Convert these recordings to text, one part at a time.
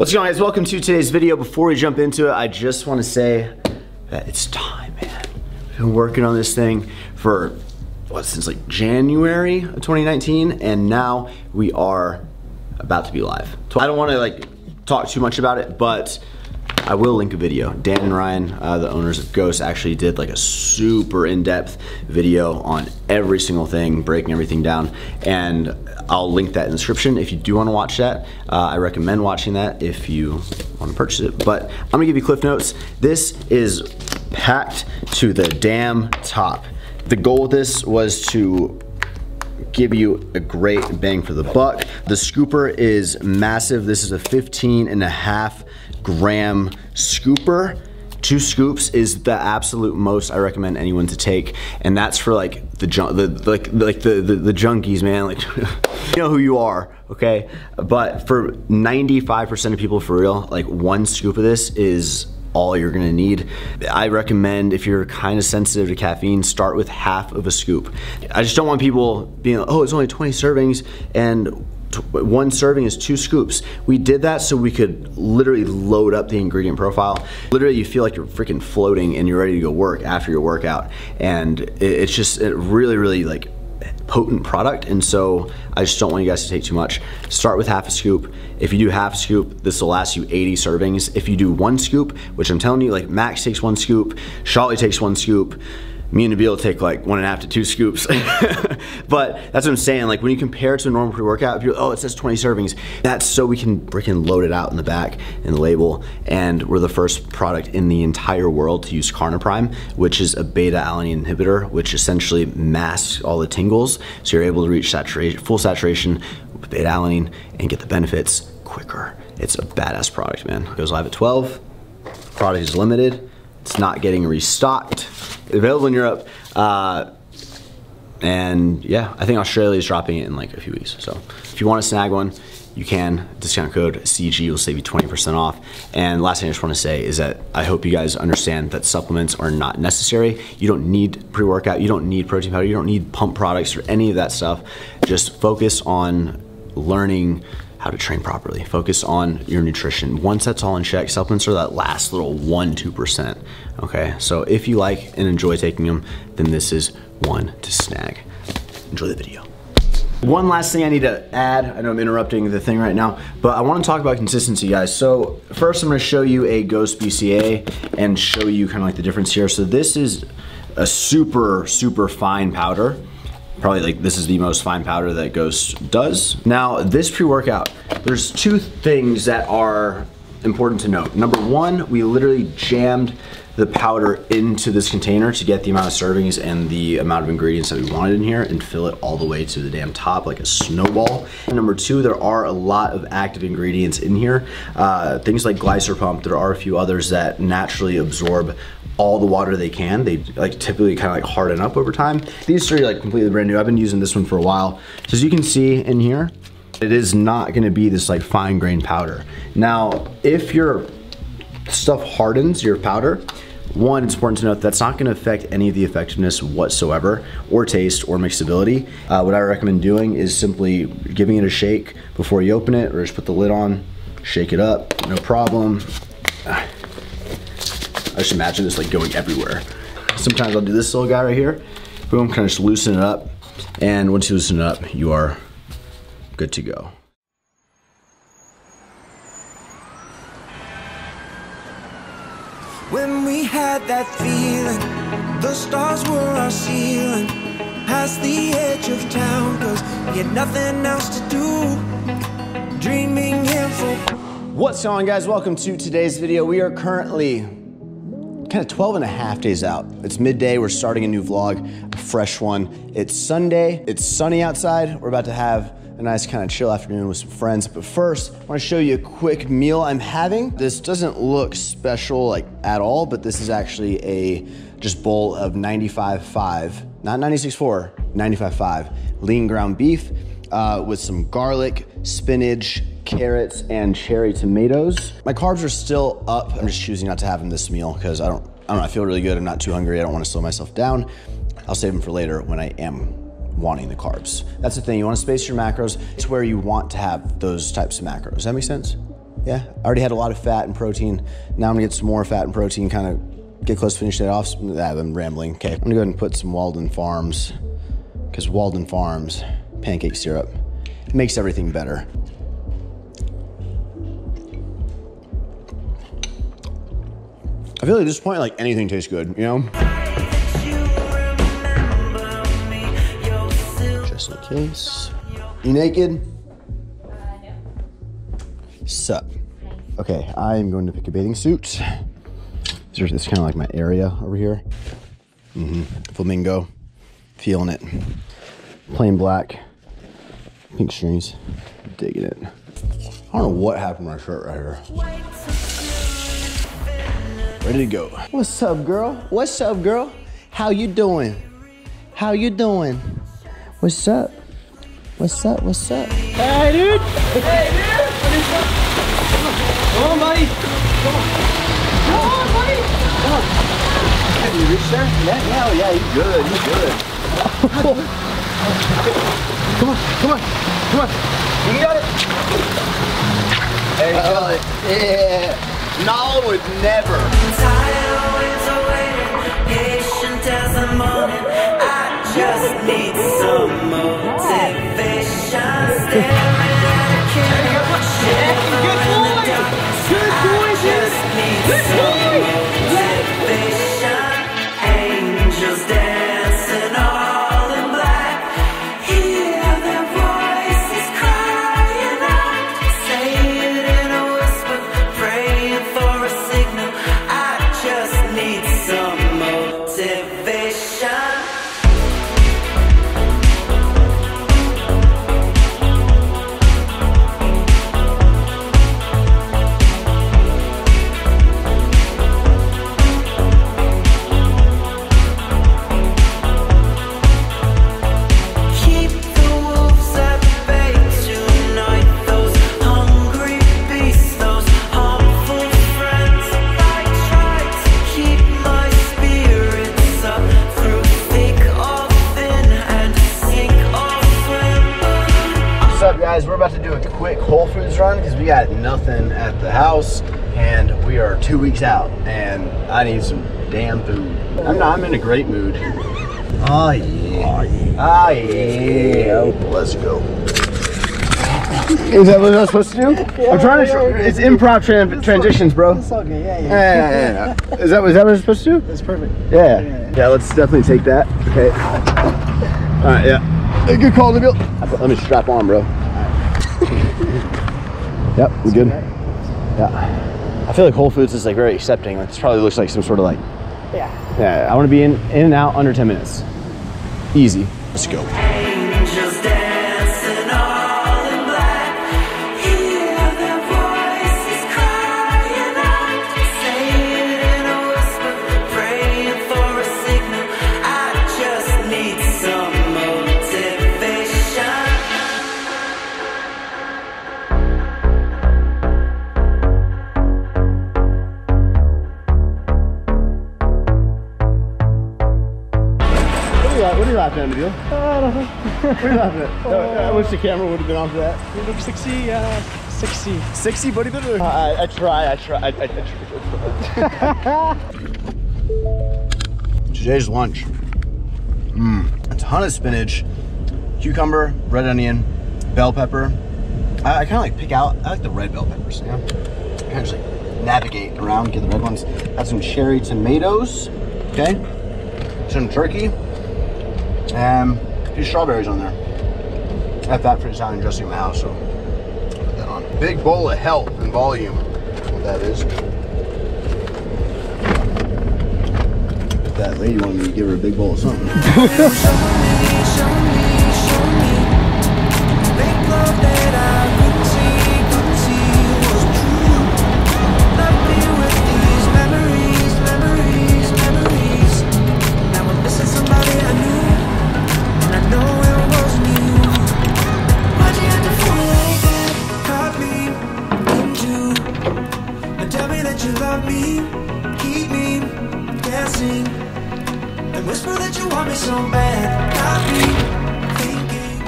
What's going on, guys? Welcome to today's video. Before we jump into it, I just want to say that it's time, man. We've been working on this thing for, since like January of 2019, and now we are about to be live. I don't want to talk too much about it, but I will link a video. Dan and Ryan, the owners of Ghost, actually did a super in-depth video on every single thing, breaking everything down, and I'll link that in the description if you do want to watch that. I recommend watching that if you want to purchase it. But I'm gonna give you cliff notes. This is packed to the damn top. The goal with this was to give you a great bang for the buck. The scooper is massive. This is a 15.5 gram scooper. 2 scoops is the absolute most I recommend anyone to take, and that's for the junkies, man. You know who you are, okay? But for 95% of people, for real, 1 scoop of this is all you're gonna need. I recommend, if you're kind of sensitive to caffeine, start with half of a scoop. I just don't want people being like, oh, it's only 20 servings and 1 serving is 2 scoops. We did that so we could literally load up the ingredient profile. Literally, you feel like you're freaking floating and you're ready to go work after your workout. And it's just a really potent product, and so I just don't want you guys to take too much. Start with half a scoop. If you do half a scoop, this will last you 80 servings. If you do 1 scoop, which I'm telling you, Max takes 1 scoop, Charlie takes 1 scoop, me and Nabil take 1.5 to 2 scoops. But that's what I'm saying, when you compare it to a normal pre-workout, if you're, oh, it says 20 servings, that's so we can freaking load it out in the back in the label. And we're the first product in the entire world to use Carniprime, which is a beta-alanine inhibitor, which essentially masks all the tingles, so you're able to reach full saturation with beta-alanine and get the benefits quicker. It's a badass product, man. It goes live at 12. Product is limited. It's not getting restocked. Available in Europe, and yeah, I think Australia is dropping it in a few weeks. So if you want to snag one, you can. Discount code CG will save you 20% off. And last thing I just want to say is that I hope you guys understand that supplements are not necessary. You don't need pre-workout, you don't need protein powder, you don't need pump products or any of that stuff. Just focus on learning how to train properly. Focus on your nutrition. Once that's all in check, supplements are that last little 1-2%, okay? So if you like and enjoy taking them, then this is one to snag. Enjoy the video. One last thing I need to add, I know I'm interrupting the thing right now, but I wanna talk about consistency, guys. So first I'm gonna show you a Ghost BCA and show you kind of the difference here. So this is a super fine powder. Probably this is the most fine powder that Ghost does. Now this pre-workout, there's 2 things that are important to note. Number 1, we literally jammed the powder into this container to get the amount of servings and the amount of ingredients that we wanted in here and fill it all the way to the damn top like a snowball. And number 2, there are a lot of active ingredients in here. Things like Glycer Pump, there are a few others that naturally absorb all the water they can. They typically kind of harden up over time. These 3 are completely brand new. I've been using this one for a while. So as you can see in here, it is not gonna be this fine grained powder. Now, if your stuff hardens, your powder, 1, it's important to note that's not gonna affect any of the effectiveness whatsoever, or taste, or mixability. What I recommend doing is simply giving it a shake before you open it, or just put the lid on, shake it up, no problem. I just imagine this going everywhere. Sometimes I'll do this little guy right here. Boom, kind of just loosen it up. And once you loosen it up, you are good to go. When we had that feeling, the stars were our ceiling, past the edge of town, cause we had nothing else to do, dreaming here for... What's going on, guys? Welcome to today's video. We are currently kind of 12.5 days out. It's midday, we're starting a new vlog, a fresh one. It's Sunday, it's sunny outside. We're about to have a nice kind of chill afternoon with some friends. But first, I wanna show you a quick meal I'm having. This doesn't look special at all, but this is actually a just bowl of 95.5, not 96.4, 95.5 lean ground beef with some garlic, spinach, carrots, and cherry tomatoes. My carbs are still up. I'm just choosing not to have them this meal because I don't know, I feel really good. I'm not too hungry. I don't want to slow myself down. I'll save them for later when I am wanting the carbs. That's the thing, you want to space your macros. It's where you want to have those types of macros. Does that make sense? Yeah, I already had a lot of fat and protein. Now I'm gonna get some more fat and protein, kind of get close to finishing it off. I'm rambling. Okay, I'm gonna go ahead and put some Walden Farms, because Walden Farms pancake syrup makes everything better. I feel like at this point, like anything tastes good, you know? Just in case. You naked? No. Sup? Okay, I am going to pick a bathing suit. This is kind of like my area over here. Flamingo. Feeling it. Plain black. Pink strings. Digging it. I don't know what happened to my shirt right here. Ready to go. What's up, girl? What's up, girl? How you doing? How you doing? What's up? What's up? What's up? Hey, dude! Hey, dude! Come on, buddy! Come on! Come on, buddy! Come on! Have you reached there? Yeah, yeah, you good, you good. Come on, come on, come on! You got it! There you go. Yeah! Nala would never. Patient as a moment. I just need some motivation. Staring at a camera, shivering in the darkness. I just need some motivation. Angels dancing all in black. Hear their voices crying out. Say it in a whisper, praying for a signal. I just need some motivation. Keep the wolves at bay tonight. Those hungry beasts, those harmful friends. I try to keep my spirits up through thick or thin and sink or swim. What's up, guys? We're about to do a quick Whole Foods run because we got nothing at the house and we are 2 weeks out and I need some damn food. I'm in a great mood. Oh yeah. Oh yeah. Let's go. Is that what I was supposed to do? Yeah, I'm trying to. It's improv transitions, bro. It's all good. Yeah. Is that what I'm supposed to do? That's perfect. Yeah. Yeah. Let's definitely take that. Okay. All right. Yeah. Hey, good call, Nabil. Let me strap on, bro. Yep. We good. Yeah. I feel like Whole Foods is like very accepting. Like this probably looks like some sort of like. Yeah. Yeah. I want to be in and out under 10 minutes. Easy. Let's go. Angels dancing all in black. Hear their voices crying out. Say it in a whisper, praying for a signal. I just need some motivation. What are you laughing at, Nabil? I don't know. What are you laughing at? I wish the camera would have been on for that. You look 60. 60 bodybuilder? I try. Today's lunch. A ton of spinach, cucumber, red onion, bell pepper. I kind of like pick out, I like the red bell peppers, you know? Kind of just like navigate around, get the red ones. Got some cherry tomatoes, okay? Some turkey, and a few strawberries on there. I have fat-free Italian dressing in the house, so put that on. Big bowl of health and volume, what that is. If that lady wanted me to give her a big bowl of something.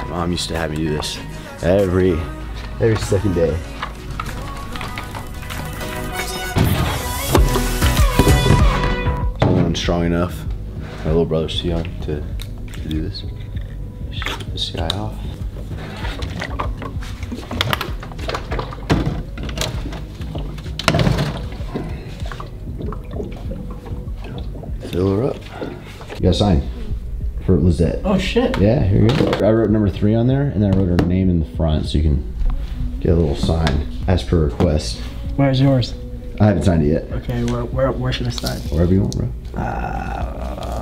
Mom used to have me do this every second day. strong enough. My little brother's too young to do this. Shut this guy off. Fill her up. You got a sign for Lizette. Oh shit. Yeah, here you go. I wrote number 3 on there, and then I wrote her name in the front so you can get a little sign as per request. Where's yours? I haven't signed it yet. Okay, where should I start? Wherever you want, bro.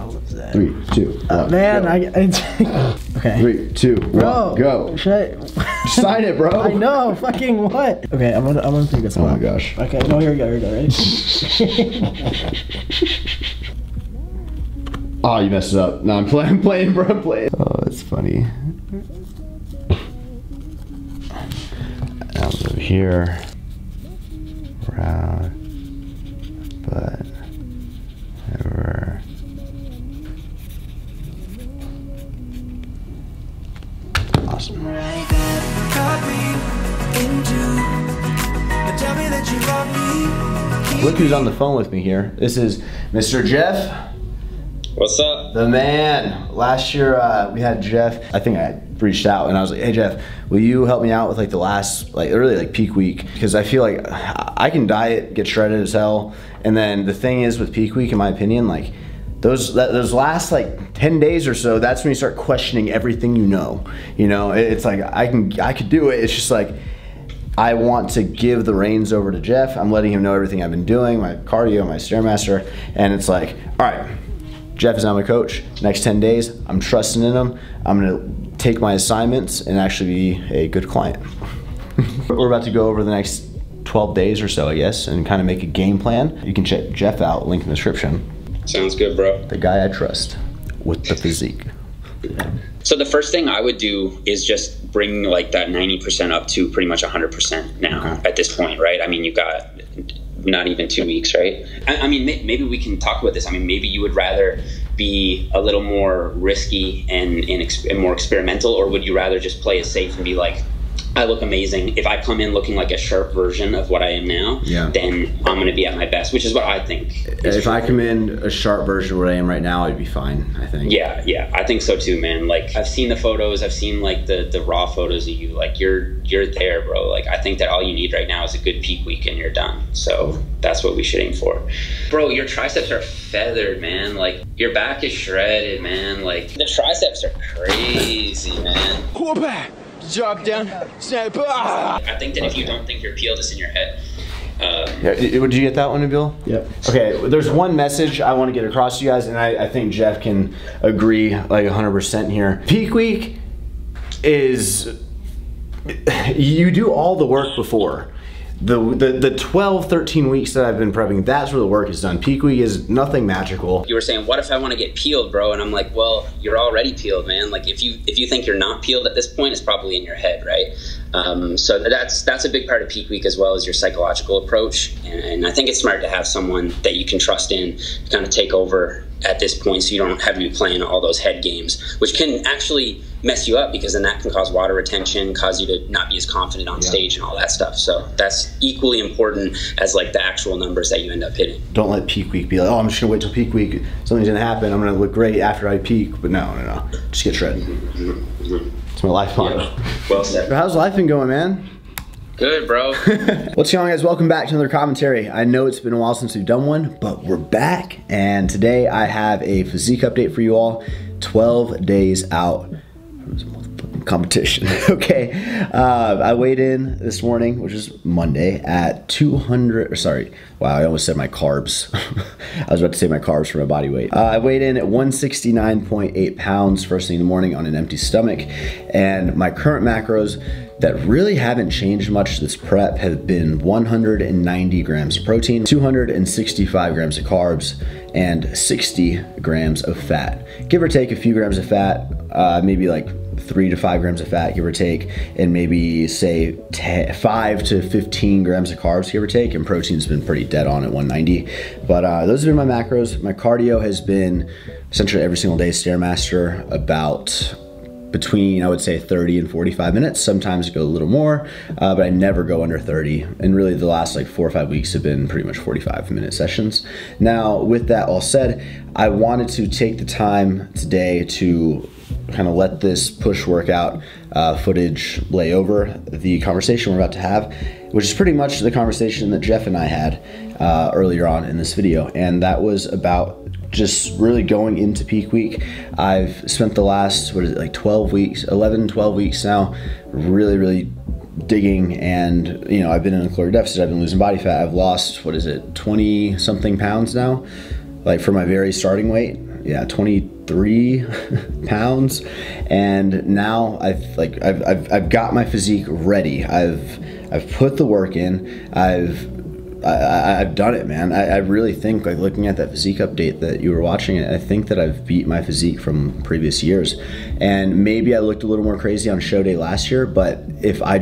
What's that? 3, 2, 1. Man, go. Okay. 3, 2, 1, Bro, go. Should Sign it, bro. I know, fucking what? Okay, I'm gonna take this Oh one. my gosh. Okay, no, here we go, ready? Oh, you messed it up. No, I'm playing, bro. I'm playing. Oh, it's funny. Out over here. Round. But. Over. Awesome. Caught me into, and tell me that you love me. Look who's on the phone with me here. This is Mr. Jeff. What's up? The man. Last year we had Jeff. I think I reached out and I was like, hey Jeff, will you help me out with like the last, like really like peak week? Because I feel like I can diet, get shredded as hell. And then the thing is with peak week, in my opinion, like those last like 10 days or so, that's when you start questioning everything you know. You know, it's like I could do it. It's just like I want to give the reins over to Jeff. I'm letting him know everything I've been doing, my cardio, my Stairmaster, and it's like, all right, Jeff is now my coach. Next 10 days, I'm trusting in him. I'm gonna take my assignments and actually be a good client. We're about to go over the next 12 days or so, I guess, and kind of make a game plan. You can check Jeff out, link in the description. Sounds good, bro. The guy I trust with the physique. So the first thing I would do is just bring like that 90% up to pretty much 100% now at this point, right? I mean, you've got not even 2 weeks, right? I mean, maybe we can talk about this. I mean, maybe you would rather be a little more risky and more experimental, or would you rather just play it safe and be like, I look amazing. If I come in looking like a sharp version of what I am now, then I'm going to be at my best, which is what I think. If I come in a sharp version of what I am right now, I'd be fine, I think. Yeah, I think so too, man. Like, I've seen the photos, I've seen like the raw photos of you. Like, you're there, bro. Like, I think that all you need right now is a good peak week and you're done. So that's what we should aim for. Bro, your triceps are feathered, man. Like, your back is shredded, man. Like, the triceps are crazy, man. Quarterback, drop down, snap. I think that if you don't think you're peeled, it's in your head. Yeah, did you get that one, Nabil? Yep. Okay, there's one message I want to get across to you guys, and I think Jeff can agree like 100% here. Peak week is, you do all the work before. The 12, 13 weeks that I've been prepping, that's where the work is done. Peak week is nothing magical. You were saying, what if I want to get peeled, bro? And I'm like, well, you're already peeled, man. Like, if you think you're not peeled at this point, it's probably in your head, right? So that's a big part of peak week, as well as your psychological approach. And I think it's smart to have someone that you can trust in to kind of take over at this point, so you don't have to be playing all those head games, which can actually mess you up, because then that can cause water retention, cause you to not be as confident on stage and all that stuff. So that's equally important as like the actual numbers that you end up hitting. Don't let peak week be like, oh, I'm just gonna wait till peak week, something's gonna happen, I'm gonna look great after I peak. But no, just get shredded. It's my life motto. Yeah. Well said. How's life been going, man? Good, bro. What's going on, guys? Welcome back to another commentary. I know it's been a while since we've done one, but we're back, and today I have a physique update for you all. 12 days out from this motherfucking competition. Okay, I weighed in this morning, which is Monday, at 200, or sorry, wow, I almost said my carbs. I was about to say my carbs for my body weight. I weighed in at 169.8 pounds first thing in the morning on an empty stomach, and my current macros that really haven't changed much this prep have been 190 grams of protein, 265 grams of carbs, and 60 grams of fat. Give or take a few grams of fat, maybe like 3 to 5 grams of fat, give or take, and maybe say 5 to 15 grams of carbs, give or take, and protein's been pretty dead on at 190. But those have been my macros. My cardio has been essentially every single day Stairmaster, about between, I would say, 30 and 45 minutes. Sometimes go a little more, but I never go under 30. And really the last like 4 or 5 weeks have been pretty much 45-minute sessions. Now, with that all said, I wanted to take the time today to kind of let this push workout footage lay over the conversation we're about to have, which is pretty much the conversation that Jeff and I had earlier on in this video. And that was about just really going into peak week. I've spent the last, what is it, like 12 weeks, 11, 12 weeks now, really digging, and you know, I've been in a caloric deficit, I've been losing body fat, I've lost, what is it, 20 something pounds now, like for my very starting weight, yeah, 23 pounds. And now I've got my physique ready. I've put the work in. I've done it, man. I really think, like, looking at that physique update that you were watching, I think that I've beat my physique from previous years. And maybe I looked a little more crazy on show day last year, but if I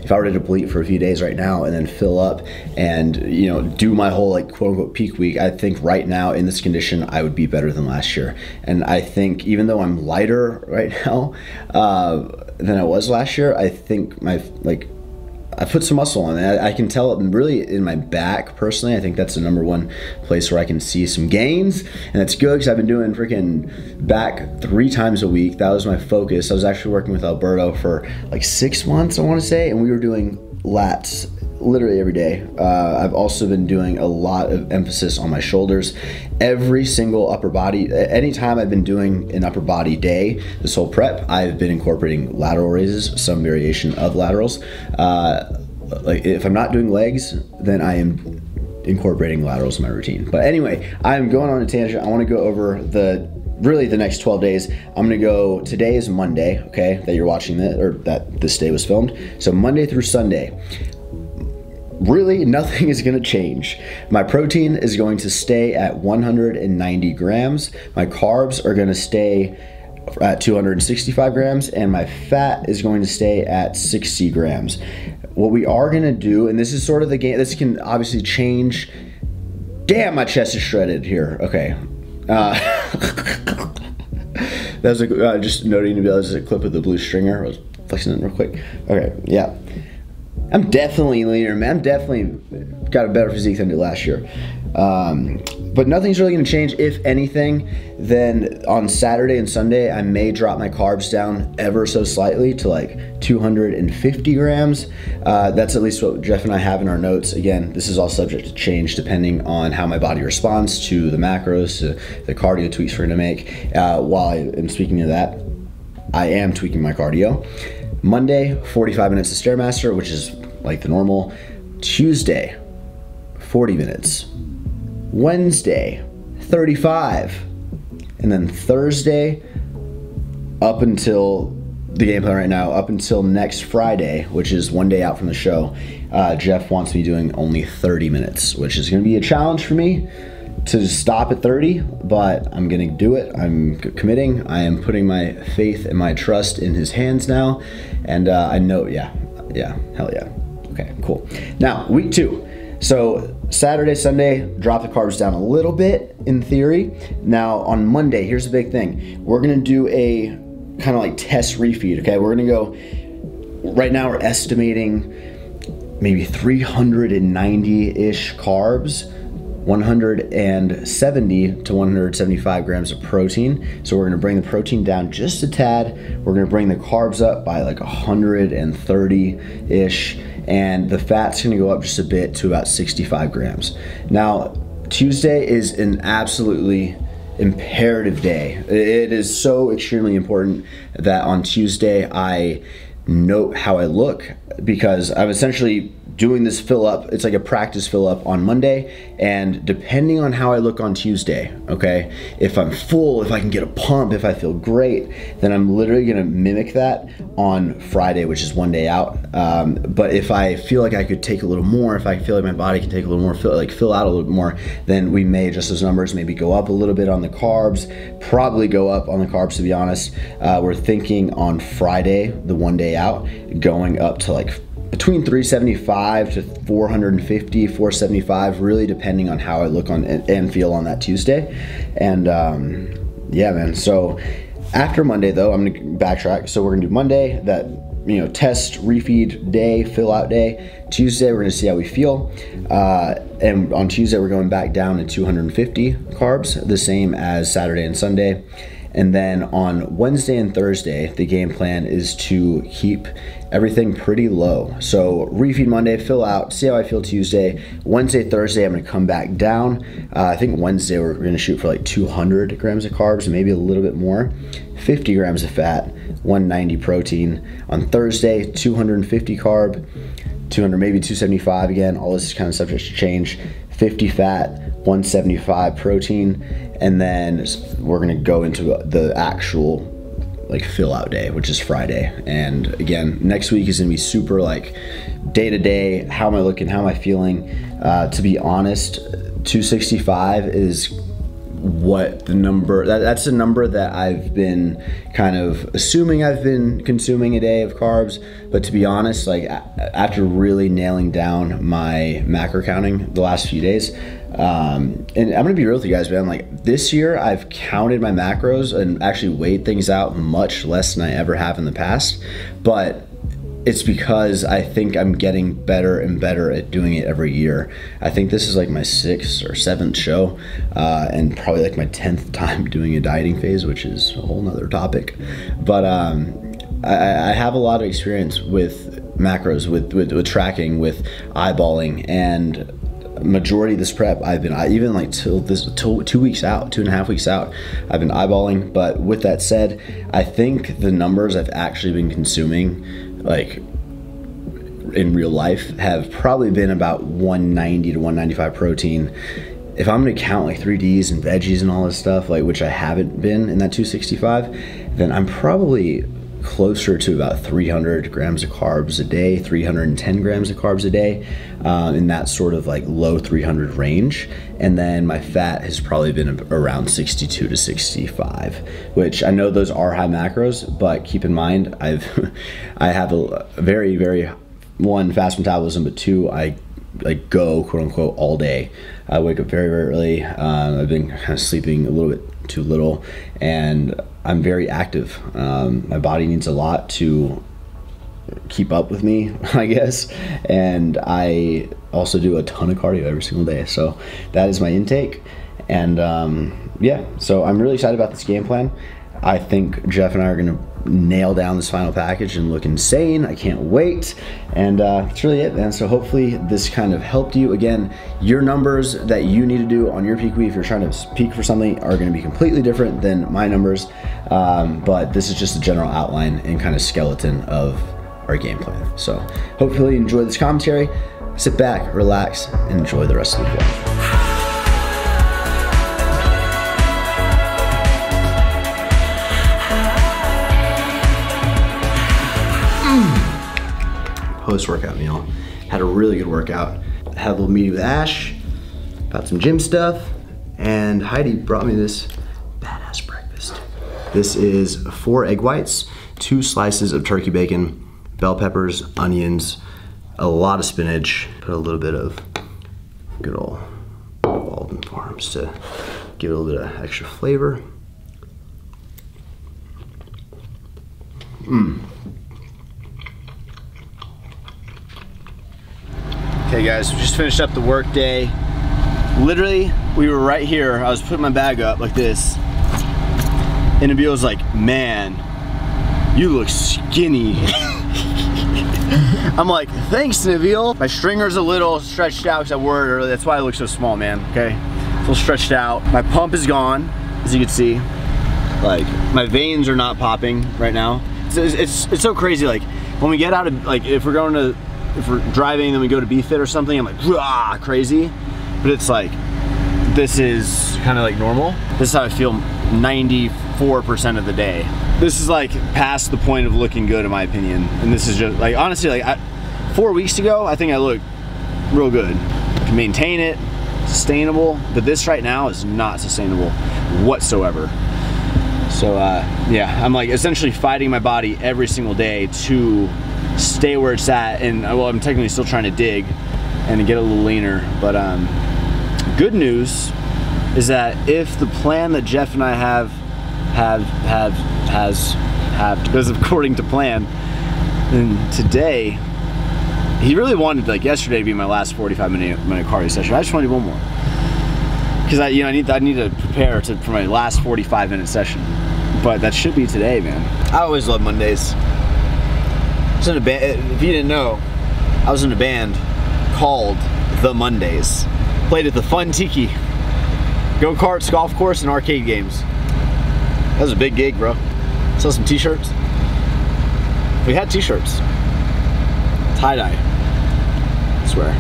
were to deplete for a few days right now and then fill up and, you know, do my whole, like, quote unquote peak week, I think right now in this condition I would be better than last year. And I think even though I'm lighter right now than I was last year, I think I put some muscle on it. I can tell it really in my back personally. I think that's the number one place where I can see some gains, and that's good because I've been doing freaking back 3 times a week. That was my focus. I was actually working with Alberto for like 6 months, I want to say, and we were doing lats literally every day. I've also been doing a lot of emphasis on my shoulders. Every single upper body, anytime I've been doing an upper body day, this whole prep, I've been incorporating lateral raises, some variation of laterals. Like if I'm not doing legs, then I am incorporating laterals in my routine. But anyway, I'm going on a tangent. I want to go over the next 12 days. I'm gonna go, today is Monday, okay, that you're watching that, or that this day was filmed. So Monday through Sunday, really nothing is gonna change. My protein is going to stay at 190 grams. My carbs are gonna stay at 265 grams, and my fat is going to stay at 60 grams. What we are gonna do, and this is sort of the game, this can obviously change. Damn, my chest is shredded here, okay. That was just noting to be, that was a clip of the blue stringer. I was flexing it real quick. Okay, yeah. I'm definitely leaner, man. I'm definitely got a better physique than I did last year. But nothing's really gonna change. If anything, then on Saturday and Sunday, I may drop my carbs down ever so slightly to like 250 grams. That's at least what Jeff and I have in our notes. Again, this is all subject to change depending on how my body responds to the macros, to the cardio tweaks we're gonna make. While I am speaking of that, I am tweaking my cardio. Monday, 45 minutes of Stairmaster, which is like the normal. Tuesday, 40 minutes. Wednesday, 35. And then Thursday, up until the game plan right now, up until next Friday, which is one day out from the show, Jeff wants me doing only 30 minutes, which is gonna be a challenge for me to stop at 30, but I'm gonna do it. I'm committing. I am putting my faith and my trust in his hands now. And I know, yeah, hell yeah. Okay, cool. Now, week 2. So Saturday, Sunday, drop the carbs down a little bit in theory. Now on Monday, here's the big thing. We're gonna do a kind of like test refeed, okay? We're gonna go, right now we're estimating maybe 390-ish carbs, 170 to 175 grams of protein. So we're gonna bring the protein down just a tad. We're gonna bring the carbs up by like 130-ish, and the fat's gonna go up just a bit to about 65 grams. Now, Tuesday is an absolutely imperative day. It is so extremely important that on Tuesday I note how I look, because I'm essentially doing this fill up. It's like a practice fill up on Monday, and depending on how I look on Tuesday, okay, if I'm full, if I can get a pump, if I feel great, then I'm literally gonna mimic that on Friday, which is one day out. But if I feel like I could take a little more, if I feel like my body can take a little more, fill out a little bit more, then we may adjust those numbers, maybe go up a little bit on the carbs, probably go up on the carbs, to be honest. We're thinking on Friday, the one day out, going up to like between 375 to 450, 475, really depending on how I look on and feel on that Tuesday. And yeah, man, so After Monday though, I'm gonna backtrack. So we're gonna do Monday, that, you know, test, refeed day, fill out day. Tuesday, we're gonna see how we feel. And on Tuesday, we're going back down to 250 carbs, the same as Saturday and Sunday. And then on Wednesday and Thursday, the game plan is to keep everything pretty low. So refeed Monday, fill out, see how I feel Tuesday. Wednesday, Thursday, I'm gonna come back down. I think Wednesday we're gonna shoot for like 200 grams of carbs, maybe a little bit more. 50 grams of fat, 190 protein. On Thursday, 250 carb, 200, maybe 275 again. All this is kind of subject to change. 50 fat, 175 protein, and then we're gonna go into the actual like fill out day, which is Friday. And again, next week is gonna be super like day to day. How am I looking? How am I feeling? To be honest, 265 is what the number, that's the number that I've been kind of assuming I've been consuming a day of carbs. But to be honest, like after really nailing down my macro counting the last few days, and I'm gonna be real with you guys, man, like this year I've counted my macros and actually weighed things out much less than I ever have in the past. But it's because I think I'm getting better and better at doing it every year. I think this is like my 6th or 7th show, and probably like my 10th time doing a dieting phase, which is a whole nother topic. But I have a lot of experience with macros, with tracking, with eyeballing, and majority of this prep I've been, even like till 2 weeks out, 2.5 weeks out, I've been eyeballing. But with that said, I think the numbers I've actually been consuming like in real life have probably been about 190 to 195 protein. If I'm gonna count like 3Ds and veggies and all this stuff, like which I haven't been in that 265, then I'm probably closer to about 300 grams of carbs a day, 310 grams of carbs a day, in that sort of like low 300 range. And then my fat has probably been around 62 to 65, which I know those are high macros, but keep in mind, I have a very, very, one, fast metabolism, but two, I like go quote unquote all day. I wake up very, very early. I've been kind of sleeping a little bit too little, and I'm very active. My body needs a lot to keep up with me, I guess. And I also do a ton of cardio every single day. So that is my intake. And yeah, so I'm really excited about this game plan. I think Jeff and I are gonna nail down this final package and look insane. I can't wait. And that's really it, man. So hopefully this kind of helped you. Again, your numbers that you need to do on your peak week, if you're trying to peak for something, are gonna be completely different than my numbers. But this is just a general outline and kind of skeleton of our game plan. So hopefully you enjoy this commentary. Sit back, relax, and enjoy the rest of the vlog. Post-workout meal. Had a really good workout. Had a little meeting with Ash about some gym stuff, and Heidi brought me this badass breakfast. This is 4 egg whites, 2 slices of turkey bacon, bell peppers, onions, a lot of spinach, put a little bit of good old Walden Farms to give it a little bit of extra flavor. Okay guys, we just finished up the work day. Literally, we were right here. I was putting my bag up like this, and Nabil was like, man, you look skinny. I'm like, thanks Nabil. My stringer's a little stretched out because I wore it earlier. That's why I look so small, man, okay? It's a little stretched out. My pump is gone, as you can see. Like, my veins are not popping right now. It's so crazy, like, when we get out of, like, if we're driving and then we go to BFit or something, I'm like, rah, crazy. But it's like, this is kind of like normal. This is how I feel 94% of the day. This is like past the point of looking good in my opinion. And this is just like, honestly, like 4 weeks ago, I think I looked real good. I can maintain it, sustainable, but this right now is not sustainable whatsoever. So yeah, I'm like essentially fighting my body every single day to stay where it's at, and well, I'm technically still trying to dig and get a little leaner. But good news is that if the plan that Jeff and I have goes according to plan. And today, he really wanted like yesterday to be my last 45-minute cardio session. I just want to do one more because I need to prepare for my last 45-minute session. But that should be today, man. I always love Mondays. I was in a band. If you didn't know, I was in a band called The Mondays. Played at the Fun Tiki, go-karts, golf course, and arcade games. That was a big gig, bro. Sell some t-shirts. We had t-shirts. Tie-dye. I swear.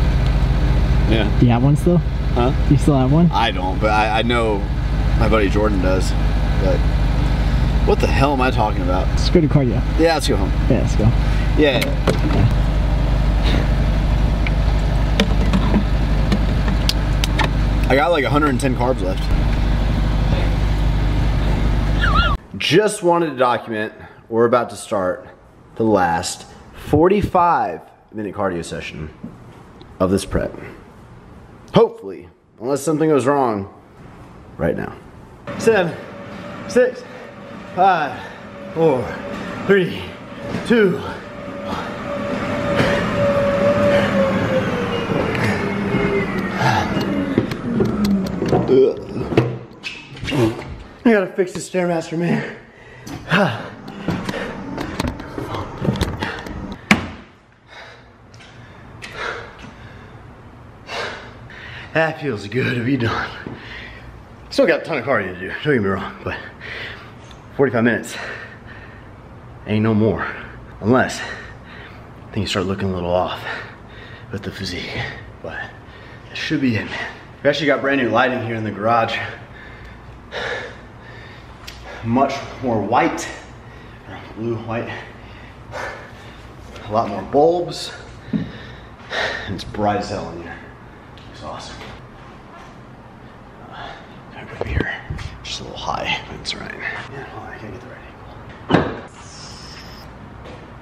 Yeah. Do you have one still? Huh? Do you still have one? I don't, but I know my buddy Jordan does. But what the hell am I talking about? Let's go to cardio. Yeah, let's go home. Yeah, let's go. Yeah. I got like 110 carbs left. Just wanted to document we're about to start the last 45-minute cardio session of this prep. Hopefully, unless something goes wrong right now. 7, 6, 5, 4, 3, 2. I gotta fix the Stairmaster, man. That feels good to be done. Still got a ton of cardio to do, don't get me wrong, but 45 minutes ain't no more. Unless things start looking a little off with the physique. But that should be it, man. We actually got brand new lighting here in the garage. Much more white, blue, white. A lot more bulbs. And it's bright as hell in here. It's awesome. Over here, just a little high, but it's right. Yeah, hold on, I can't get the right angle.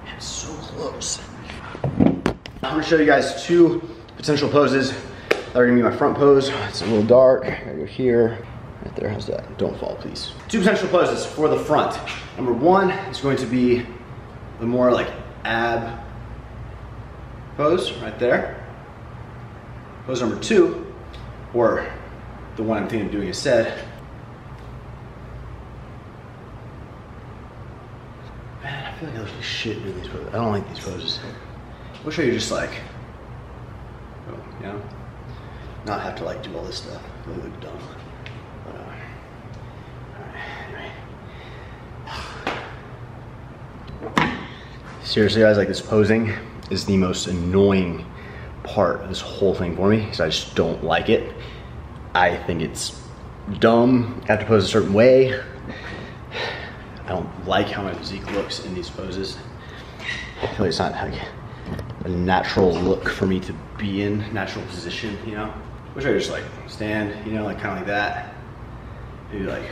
Man, it's so close. I'm gonna show you guys 2 potential poses that are gonna be my front pose. It's a little dark. I gotta go here, right there. How's that? Don't fall, please. 2 potential poses for the front. Number 1 is going to be the more like ab pose, right there. Pose number 2, or the one I'm thinking of doing instead. Man, I feel like I look like shit doing these poses. I don't like these poses. I wish I could just like, you know, not have to like do all this stuff. It would look dumb. But anyway. Seriously, guys, like this posing is the most annoying part of this whole thing for me because I just don't like it. I think it's dumb. I have to pose a certain way. I don't like how my physique looks in these poses. I feel like it's not like a natural look for me to be in, natural position, you know? Wish I could just like stand, you know, like kind of like that. Maybe like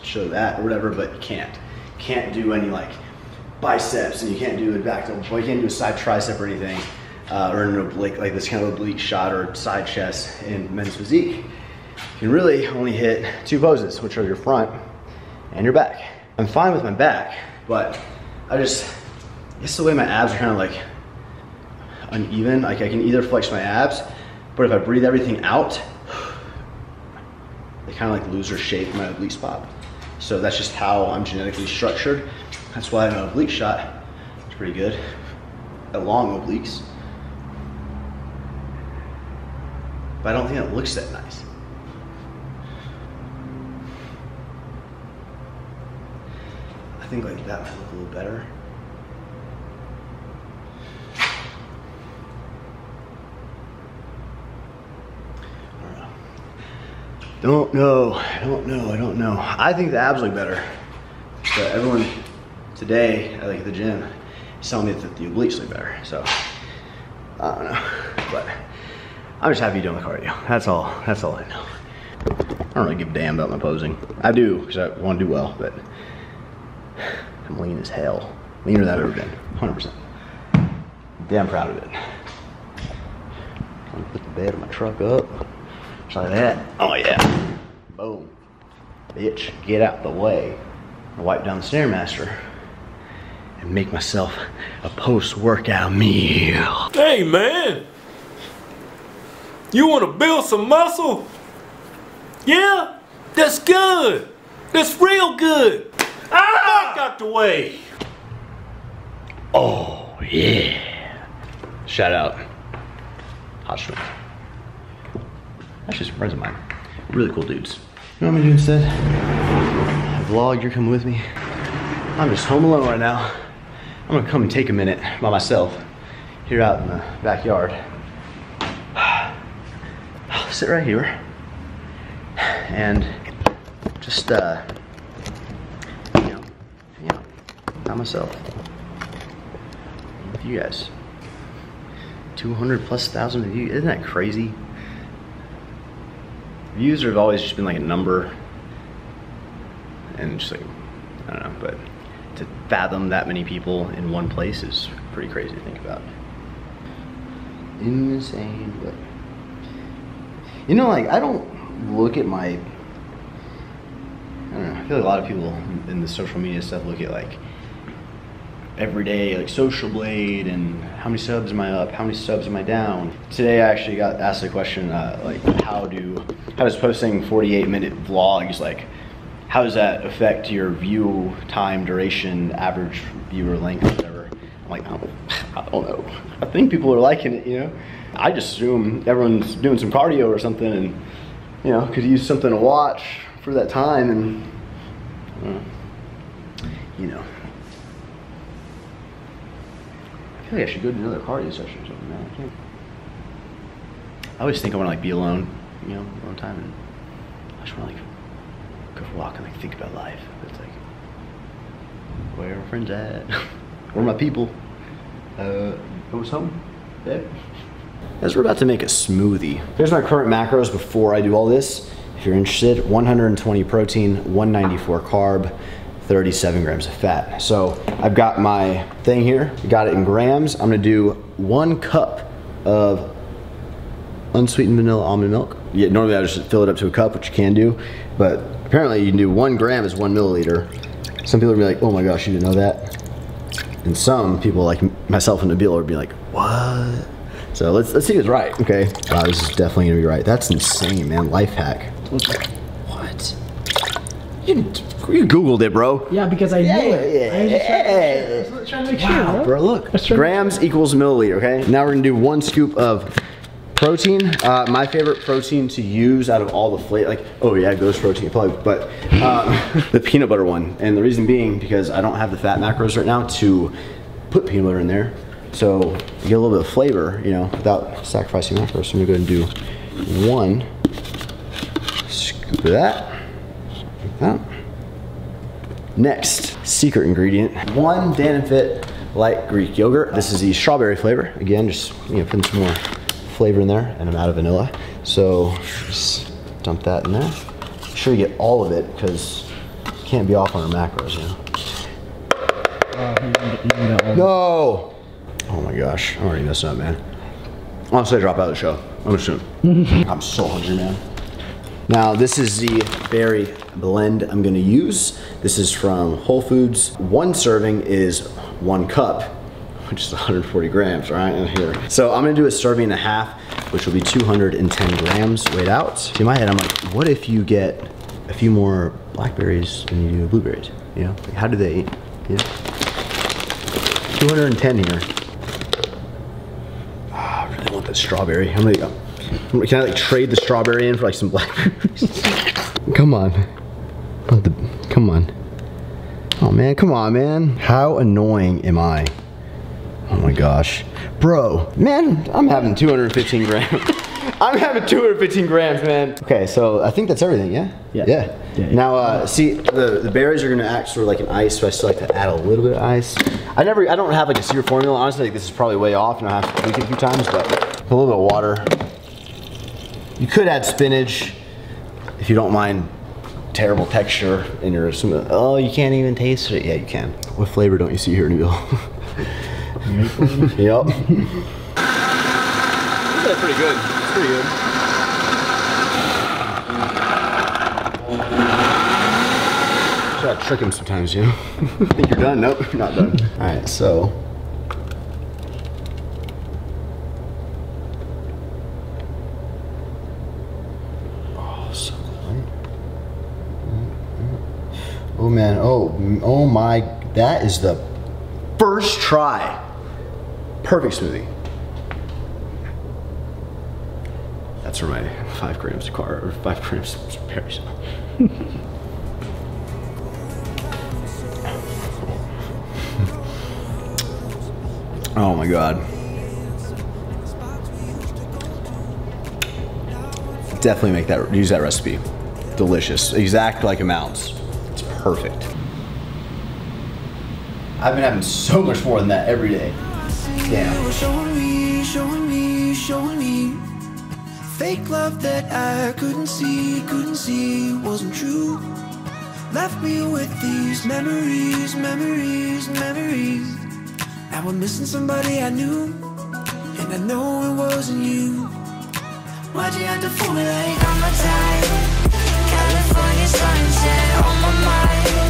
show that or whatever, but you can't. Can't do any like biceps, and you can't do a back double, you can't do a side tricep or anything, or an oblique, like this kind of oblique shot or side chest in men's physique. You can really only hit 2 poses, which are your front and your back. I'm fine with my back, but I guess the way my abs are kind of like uneven, like I can either flex my abs, but if I breathe everything out, they kind of like lose their shape in my oblique spot. So that's just how I'm genetically structured. That's why an oblique shot is pretty good at long obliques. But I don't think it looks that nice. I think like that might look a little better. I don't know. I think the abs look better. But everyone today, like at the gym, is telling me that the obliques look better. So, I don't know. But I'm just happy doing the cardio. That's all I know. I don't really give a damn about my posing. I do, because I want to do well, but I'm lean as hell. Leaner than I've ever been, 100%. Damn proud of it. I'm gonna put the bed of my truck up. Just like that. Oh yeah. Boom. Bitch, get out the way. I wipe down the Stairmaster and make myself a post-workout meal. Hey man, you want to build some muscle? Yeah, that's good. That's real good. Fuck out the way. Oh yeah. Shout out Hot Shrimp. Actually some friends of mine. Really cool dudes. You know what I'm gonna do instead? Vlog, you're coming with me. I'm just home alone right now. I'm gonna come and take a minute by myself here out in the backyard. I'll sit right here and just you know, by myself with you guys. 200,000+ views. Isn't that crazy? Views have always just been like a number, and just like, I don't know, but to fathom that many people in one place is pretty crazy to think about. Insane, but you know, like I don't look at my, I don't know, I feel like a lot of people in the social media stuff look at like everyday like Social Blade and how many subs am I up, how many subs am I down. Today I actually got asked a question like how does posting 48-minute vlogs, like how does that affect your view time, duration, average viewer length, whatever. I'm like, I don't know. I think people are liking it, you know. I just assume everyone's doing some cardio or something and, you know, could use something to watch for that time, and you know, I feel like I should go to another cardio session or something, man. I always think I want to like be alone, you know, alone time, and I just want to like go for a walk and like think about life. But it's like, where are my friends at? Where are my people? Go home, babe. As we're about to make a smoothie. Here's my current macros before I do all this. If you're interested, 120 protein, 194 carb, 37 grams of fat. So I've got my thing here, got it in grams. I'm gonna do 1 cup of unsweetened vanilla almond milk. Yeah, normally I just fill it up to a cup, which you can do, but apparently you can do 1 gram is 1 milliliter. Some people would be like, oh my gosh, you didn't know that? And some people like myself and Nabil would be like, what? So let's see if it's right, okay? Wow, this is definitely gonna be right. That's insane, man, life hack. What? You Googled it, bro. Yeah, because I knew it. I was just trying to make sure, Bro, look. Grams equals milliliter, okay? Now we're gonna do 1 scoop of protein. My favorite protein to use out of all the flavor, like, oh yeah, Ghost protein, probably, but the peanut butter one. And the reason being, because I don't have the fat macros right now to put peanut butter in there. So you get a little bit of flavor, you know, without sacrificing macros. So I'm gonna go ahead and do 1 scoop of that. Like that. Next, secret ingredient, 1 Dan and Fit light Greek yogurt. This is the strawberry flavor. Again, just, you know, putting some more flavor in there, and I'm out of vanilla. So just dump that in there. Make sure you get all of it, because you can't be off on our macros, you know. No! Oh my gosh, I'm already messing up, man. Honestly, I drop out of the show. I'm just I'm so hungry, man. Now, this is the berry blend I'm gonna use. This is from Whole Foods. 1 serving is 1 cup, which is 140 grams, right in here. So I'm gonna do a serving and a half, which will be 210 grams weighed out. So in my head, I'm like, what if you get a few more blackberries than you do blueberries? You know, like how do they eat? You know? 210 here. Oh, I really want that strawberry. How many? Can I like trade the strawberry in for like some blackberries? Come on. Come on. Oh man, come on, man. How annoying am I? Oh my gosh. Bro, man, I'm having 215 grams. I'm having 215 grams, man. Okay, so I think that's everything, yeah? Yeah. Now, see, the berries are gonna act sort of like an ice, so I still like to add a little bit of ice. I don't have like a secret formula. Honestly, like, this is probably way off, and I have to tweak it a few times, but a little bit of water. You could add spinach if you don't mind terrible texture in your, oh, you can't even taste it. Yeah, you can. What flavor don't you see here, Nabil? Yep. That's pretty good. It's pretty good. So gotta trick him sometimes, you know? Think you're done? Nope, you're not done. All right, so. Oh, so good. Oh man, oh my, that is the first try. Perfect smoothie. That's for my 5 grams of car, or 5 grams of berries. Oh my God. Definitely make that, use that recipe. Delicious, exact like amounts. It's perfect. I've been having so much more than that every day. Damn. Showing me fake love that I couldn't see wasn't true. Left me with these memories. Now I'm missing somebody I knew, and I know it wasn't you. Why'd you have to fool me like I'm a type? California sunset on my mind.